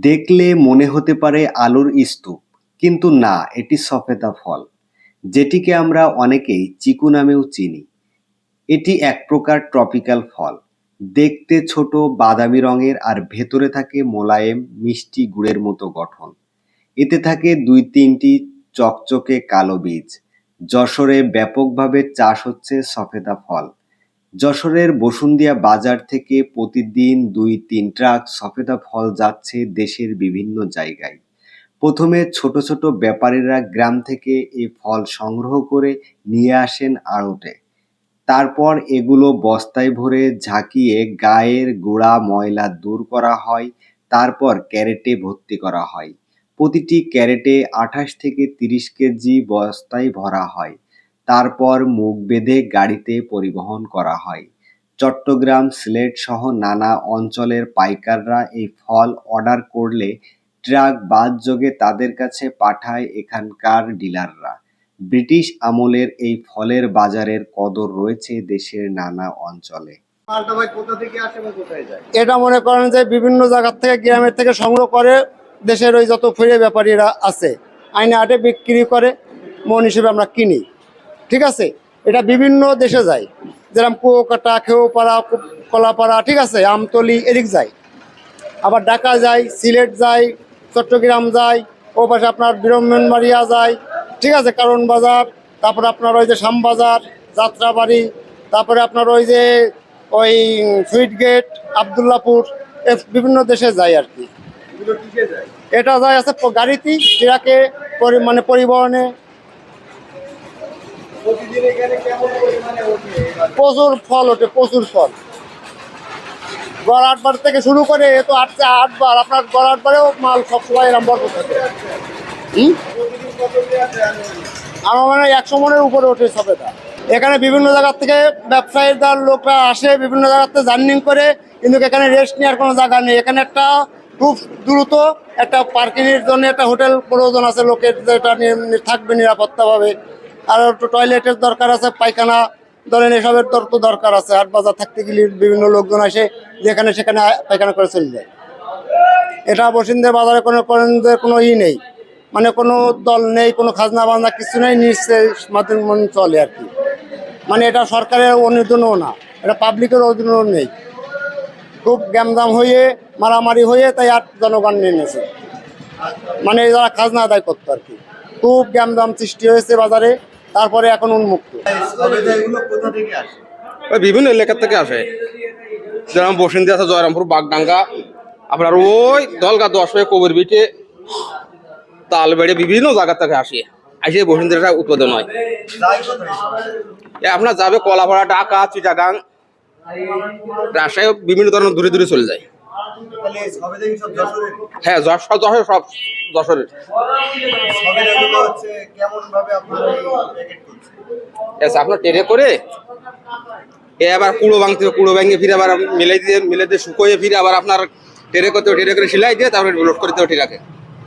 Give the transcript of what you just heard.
দেখলে মনে হতে পারে আলুর স্তূপ, কিন্তু না, এটি সফেদা ফল, যেটিকে আমরা অনেকেই চিকু নামেও চিনি। এটি এক প্রকার ট্রপিক্যাল ফল। দেখতে ছোট বাদামি রঙের আর ভেতরে থাকে মোলায়েম মিষ্টি গুড়ের মতো গঠন। এতে থাকে ২-৩টি চকচকে কালো বীজ। যশোরে ব্যাপকভাবে চাষ হচ্ছে সফেদা ফল। যশোরের বসুন্ধিয়া বাজার থেকে প্রতিদিন ২-৩ ট্রাক সফেদা ফল যাচ্ছে দেশের বিভিন্ন জায়গায়। প্রথমে ছোট ছোট ব্যাপারীরা গ্রাম থেকে এই ফল সংগ্রহ করে নিয়ে আসেন আড়তে। তারপর এগুলো বস্তায় ভরে ঝাঁকিয়ে গায়ের গোড়া ময়লা দূর করা হয়। তারপর ক্যারেটে ভর্তি করা হয়। প্রতিটি ক্যারেটে ২৮ থেকে ৩০ কেজি বস্তায় ভরা হয়। তারপর মুখ বেঁধে গাড়িতে পরিবহন করা হয়। চট্টগ্রাম, সিলেট সহ নানা অঞ্চলের পাইকাররা এই ফল অর্ডার করলে ট্রাক বাসযোগে তাদের কাছে পাঠায় এখানকার ডিলাররা। ব্রিটিশ আমলের এই ফলের বাজারের কদর রয়েছে দেশের নানা অঞ্চলে। এটা মনে করেন যে বিভিন্ন জায়গা থেকে গ্রামের থেকে সংগ্রহ করে দেশের ওই যত ফিরে ব্যাপারীরা আছে আইনে হাটে বিক্রি করে, মন হিসেবে আমরা কিনি। ঠিক আছে, এটা বিভিন্ন দেশে যায়, যেরকম কুয়াকাটা, খেউপাড়া, কলাপাড়া, ঠিক আছে, আমতলি, এদিক যায়। আবার ঢাকা যায়, সিলেট যায়, চট্টগ্রাম যায়, ও পাশে আপনার ব্রাহ্মণবাড়িয়া যায়, ঠিক আছে, কারণ বাজার, তারপরে আপনার ওই যে শ্যামবাজার, যাত্রাবাড়ি, তারপরে আপনার ওই যে ওই সুইট গেট, আবদুল্লাপুর, বিভিন্ন দেশে যায় আর কি। এটা যায় আছে গাড়িতে, ট্রাকে, মানে পরিবহনে। প্রচুর ফল ওঠে, প্রচুর ফল। গড় ৮বার থেকে শুরু করে এ তো ৮বার, আপনার গড় ৮বারেও মাল সবসময় এরকম বড় থাকে। আমার মানে ১০০ মনের উপরে ওঠে সবেদা। এখানে বিভিন্ন জায়গার থেকে ব্যবসায়ীদের লোকরা আসে, বিভিন্ন জায়গাতে জার্নিং করে, কিন্তু এখানে রেস্ট নেওয়ার কোনো জায়গা নেই। এখানে একটা খুব দ্রুত একটা পার্কিংয়ের জন্য একটা হোটেল প্রয়োজন আছে লোকের, যেটা থাকবে নিরাপত্তাভাবে। আর একটু টয়লেটের দরকার আছে, পায়খানা ধরেন এসবের তো দরকার আছে। হাট বাজার থাকতে গেলে বিভিন্ন লোকজন আসে, যেখানে সেখানে পায়খানা করে চলে যায়। এটা বসুন্ধরা বাজারে কোনো নেই, মানে কোনো দল নেই, কোনো খাজনা বাজনা কিছু নেই, নিশ্চয় মাধ্যমে চলে আর কি। মানে এটা সরকারের অনুদানও না, এটা পাবলিকের অধীনও নেই। খুব গ্যামদাম হয়ে, মারামারি হয়ে, তাই আর জনগণ নিয়ে নিয়েছে, মানে যারা খাজনা আদায় করতো আর কি। খুব গ্যামদাম সৃষ্টি হয়েছে বাজারে, তারপরে এখন উন্মুক্ত। বিভিন্ন এলাকা থেকে আসে, যেরকম বসুন্ধরা আছে, জয়রামপুর, বাগডাঙ্গা, আপনার ওই দলগা ১০ কবির বিটে, তালবাড়ি, বিভিন্ন জায়গা থেকে আসে বসুন্ধরা উৎপাদন হয়। আপনার যাবে কলাপাড়া, ঢাকা, চিটাগাং, রাজশাহী, বিভিন্ন ধরনের দূরে দূরে চলে যায়। হ্যাঁ, সব যশোরের। আপনার ট্রেনে করে আবার কুড়ো ভাঙতে ফিরে আবার মিলাই দিয়ে শুকোয়ে ফিরে আবার আপনার ট্রেনে করে সিলাই দিয়ে তারপরে লোড করে দিতে রাখে।